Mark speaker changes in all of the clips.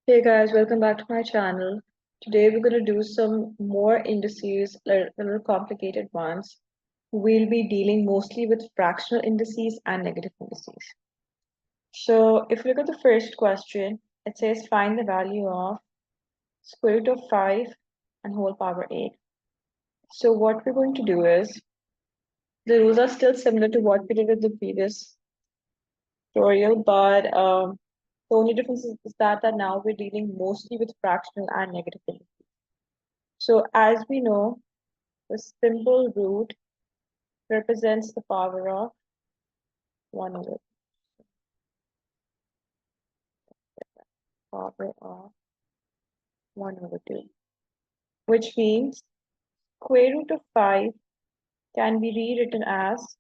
Speaker 1: Hey guys, welcome back to my channel. Today we're going to do some more indices, little complicated ones. We'll be dealing mostly with fractional indices and negative indices. So if you look at the first question, it says find the value of square root of 5 and whole power 8. So what we're going to do is, the rules are still similar to what we did in the previous tutorial, but the only difference is that now we're dealing mostly with fractional and negative indices. So as we know, the simple root represents the power of 1 over power of 1 over 2, which means square root of 5 can be rewritten as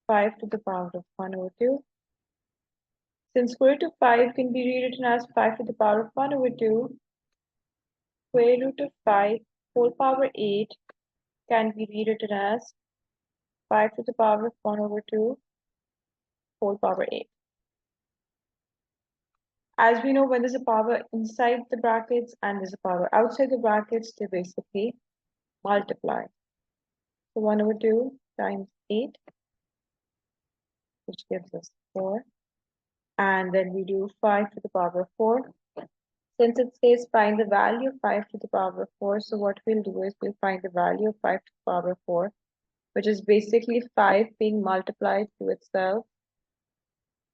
Speaker 1: 5 to the power of 1 over 2. Since square root of 5 can be rewritten as 5 to the power of 1 over 2, square root of 5 whole power 8 can be rewritten as 5 to the power of 1 over 2 whole power 8. As we know, when there's a power inside the brackets and there's a power outside the brackets, they basically multiply. So 1 over 2 times 8, which gives us 4. And then we do 5 to the power of 4. Since it says find the value of 5 to the power of 4, so what we'll do is we'll find the value of 5 to the power of 4, which is basically 5 being multiplied to itself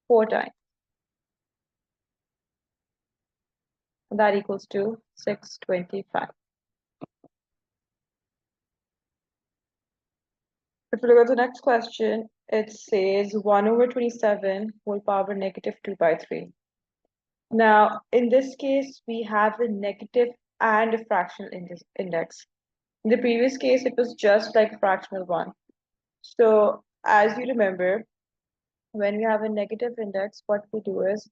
Speaker 1: 4 times. And that equals to 625. If we look at the next question, it says 1 over 27 whole power negative 2 by 3. Now, in this case, we have a negative and a fractional index. In the previous case, it was just like fractional one. So, as you remember, when we have a negative index, what we do is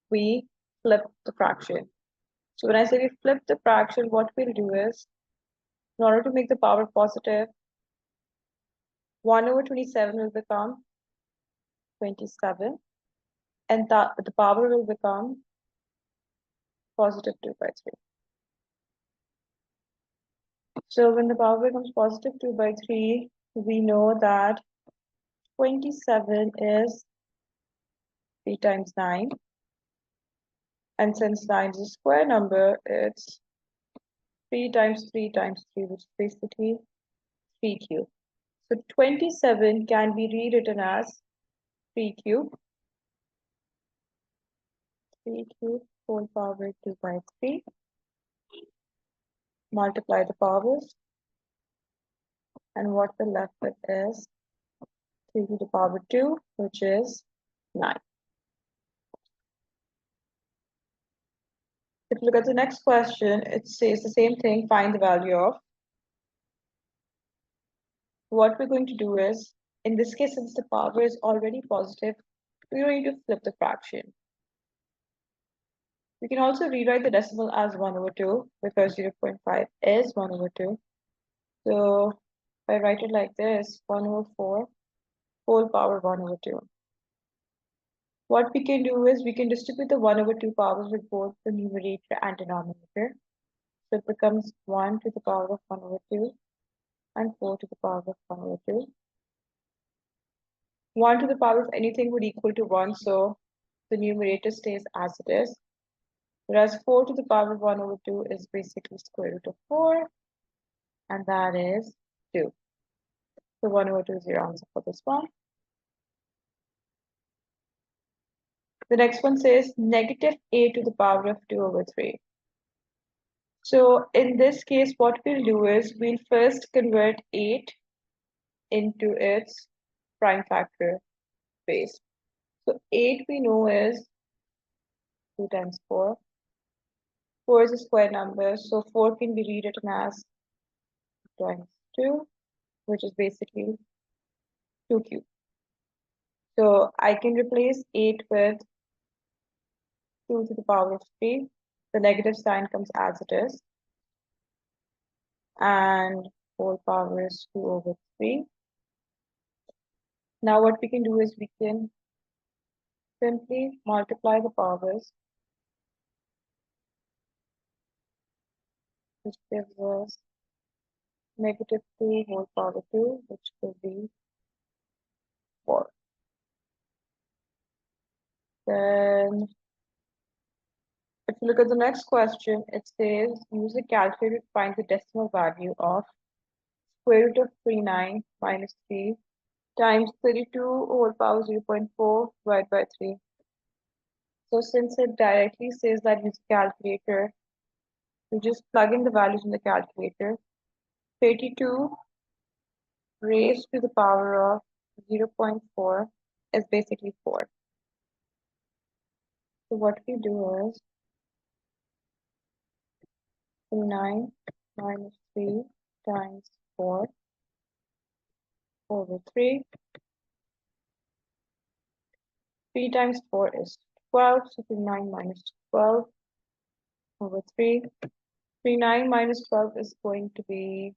Speaker 1: we flip the fraction. So, when I say we flip the fraction, what we'll do is, in order to make the power positive, 1 over 27 will become 27, and the power will become positive 2 by 3. So when the power becomes positive 2 by 3, we know that 27 is 3 times 9. And since 9 is a square number, it's 3 times 3 times 3, which is basically 3 cubed. So 27 can be rewritten as 3 cubed. 3 cubed whole power 2 by 3. Multiply the powers. And what we're left with is 3 to the power 2, which is 9. If you look at the next question, it says the same thing, find the value of. What we're going to do is, in this case, since the power is already positive, we're going to flip the fraction. We can also rewrite the decimal as 1 over 2 because 0.5 is 1 over 2. So if I write it like this, 1 over 4 whole power 1 over 2. What we can do is we can distribute the 1 over 2 powers with both the numerator and denominator. So it becomes 1 to the power of 1 over 2 and 4 to the power of 1 over 2. 1 to the power of anything would equal to 1, so the numerator stays as it is. Whereas 4 to the power of 1 over 2 is basically square root of 4, and that is 2. So 1 over 2 is your answer for this one. The next one says negative a to the power of 2 over 3. So in this case, what we'll do is we'll first convert 8 into its prime factor base. So 8 we know is 2 times 4. 4 is a square number, so 4 can be rewritten as times 2, which is basically 2 cubed. So I can replace 8 with 2 to the power of 3. The negative sign comes as it is. And whole power is 2 over 3. Now what we can do is we can simply multiply the powers which gives us negative 2 whole power 2, which will be 4. Then, if you look at the next question, it says use a calculator to find the decimal value of square root of 39 minus 3 times 32 whole power 0.4 divided by 3. So since it directly says that use a calculator, we just plug in the values in the calculator. 32 raised to the power of 0.4 is basically 4. So what we do is 9 minus 3 times 4 over 3. 3 times 4 is 12, so 9 minus 12 over 3. 9 minus 12 is going to be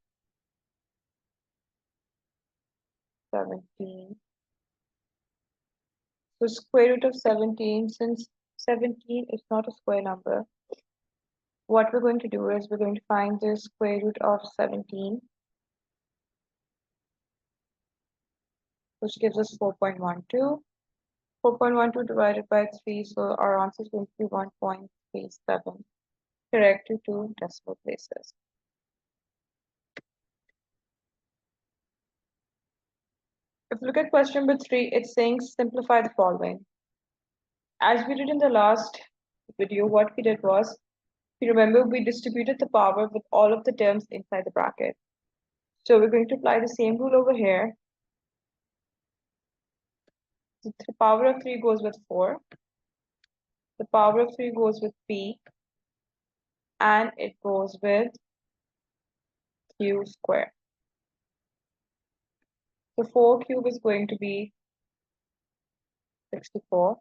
Speaker 1: 17. So square root of 17, since 17 is not a square number, what we're going to do is we're going to find the square root of 17, which gives us 4.12. 4.12 divided by 3, so our answer is going to be 1.37. Correct to 2 decimal places. If you look at question number 3, it's saying simplify the following. As we did in the last video, what we did was, if you remember, we distributed the power with all of the terms inside the bracket. So we're going to apply the same rule over here. The power of 3 goes with 4. The power of 3 goes with p. And it goes with q square. So 4 cube is going to be 64.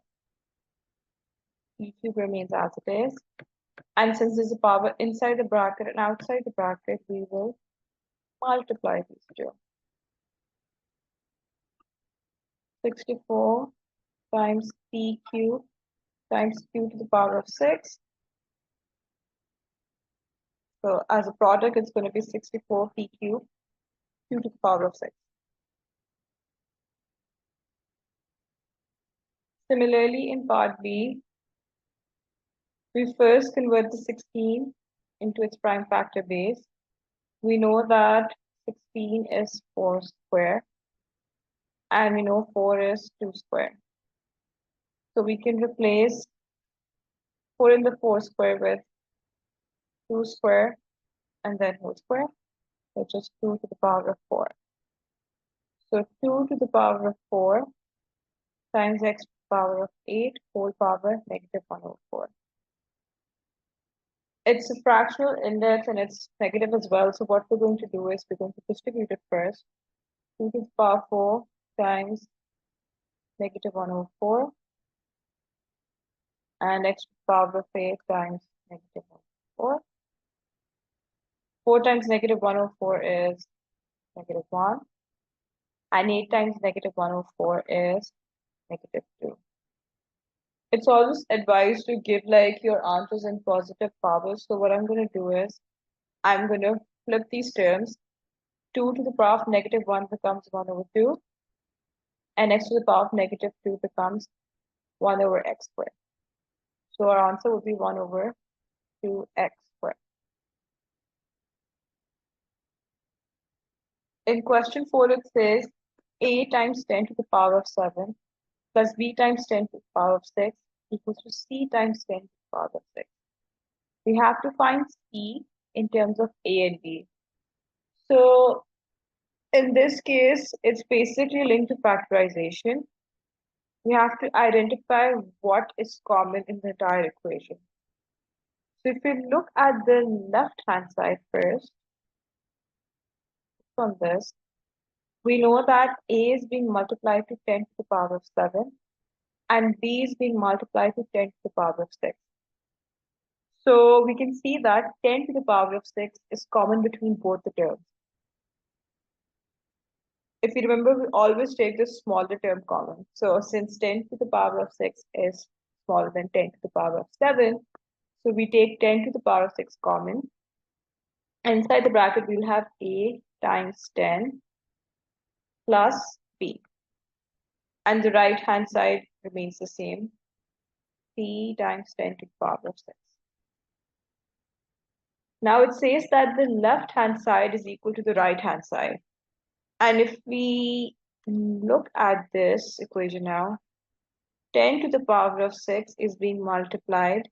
Speaker 1: P cube remains as it is. And since there's a power inside the bracket and outside the bracket, we will multiply these two. 64 times p cube times q to the power of 6. So as a product, it's going to be 64 p cube q to the power of 6. Similarly, in part B, we first convert the 16 into its prime factor base. We know that 16 is 4 square, and we know 4 is 2 square. So we can replace 4 in the 4 square with 2 square and then whole square, which is 2 to the power of 4. So 2 to the power of 4 times x to the power of 8 whole power negative 1/4. It's a fractional index and it's negative as well. So what we're going to do is we're going to distribute it first. 2 to the power 4 times negative 1/4 and x to the power of 8 times negative 1/4. 4 times negative 1/4 is negative 1. And 8 times negative 1/4 is negative 2. It's always advised to give like your answers in positive powers. So what I'm going to do is I'm going to flip these terms. 2 to the power of negative 1 becomes 1/2. And x to the power of negative 2 becomes 1/x squared. So our answer would be 1/2x squared. In question 4, it says a times 10 to the power of 7 plus b times 10 to the power of 6 equals to c times 10 to the power of 6. We have to find c in terms of a and b. So in this case, it's basically linked to factorization. We have to identify what is common in the entire equation. So if we look at the left-hand side first, from this, we know that a is being multiplied to 10 to the power of 7 and b is being multiplied to 10 to the power of 6. So we can see that 10 to the power of 6 is common between both the terms. If you remember, we always take the smaller term common. So since 10 to the power of 6 is smaller than 10 to the power of 7, so we take 10 to the power of 6 common. And inside the bracket, we'll have a times 10 plus b. And the right hand side remains the same, p times 10 to the power of 6. Now it says that the left hand side is equal to the right hand side. And if we look at this equation now, 10 to the power of 6 is being multiplied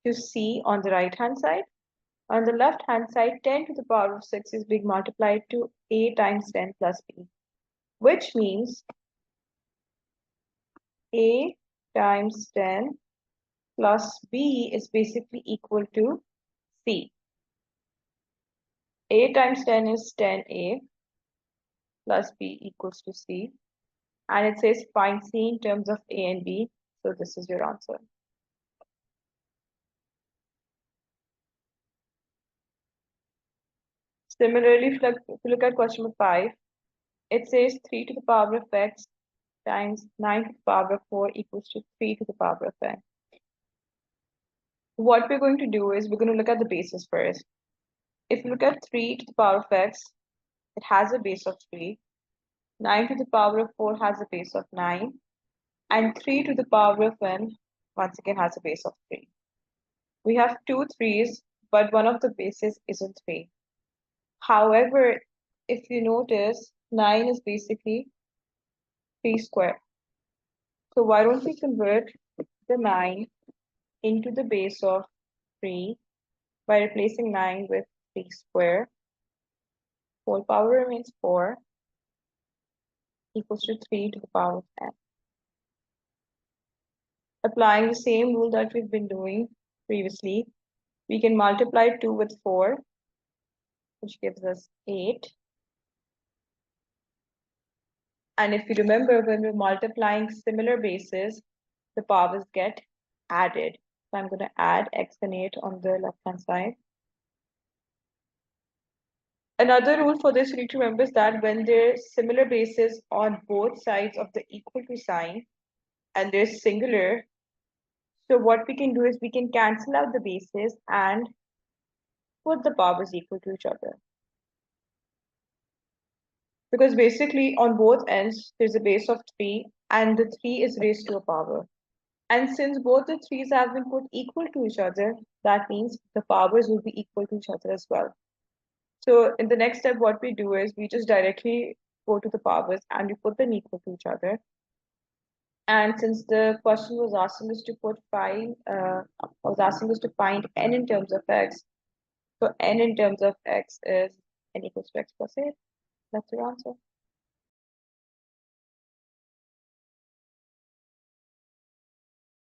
Speaker 1: to c on the right hand side. On the left hand side, 10 to the power of 6 is being multiplied to a times 10 plus b, which means a times 10 plus b is basically equal to c. A times 10 is 10a plus b equals to c. And it says find c in terms of a and b. So this is your answer. Similarly, if you look at question number 5, it says 3 to the power of x times 9 to the power of 4 equals to 3 to the power of n. What we're going to do is we're going to look at the bases first. If you look at 3 to the power of x, it has a base of 3. 9 to the power of 4 has a base of 9. And 3 to the power of n, once again, has a base of 3. We have two 3's, but one of the bases isn't 3. However, if you notice, 9 is basically 3 square. So why don't we convert the 9 into the base of 3 by replacing 9 with 3 square? Whole power remains 4 equals to 3 to the power of n. Applying the same rule that we've been doing previously, we can multiply 2 with 4, which gives us 8. And if you remember, when we're multiplying similar bases, the powers get added. So I'm going to add x and 8 on the left-hand side. Another rule for this you need to remember is that when there's similar bases on both sides of the equal to sign, and they're singular, so what we can do is we can cancel out the bases and put the powers equal to each other. Because basically on both ends, there's a base of 3 and the 3 is raised to a power. And since both the 3's have been put equal to each other, that means the powers will be equal to each other as well. So in the next step, what we do is we just directly go to the powers and we put them equal to each other. And since the question was asking us to find n in terms of x, so n in terms of x is n equals to x plus 8. That's your answer.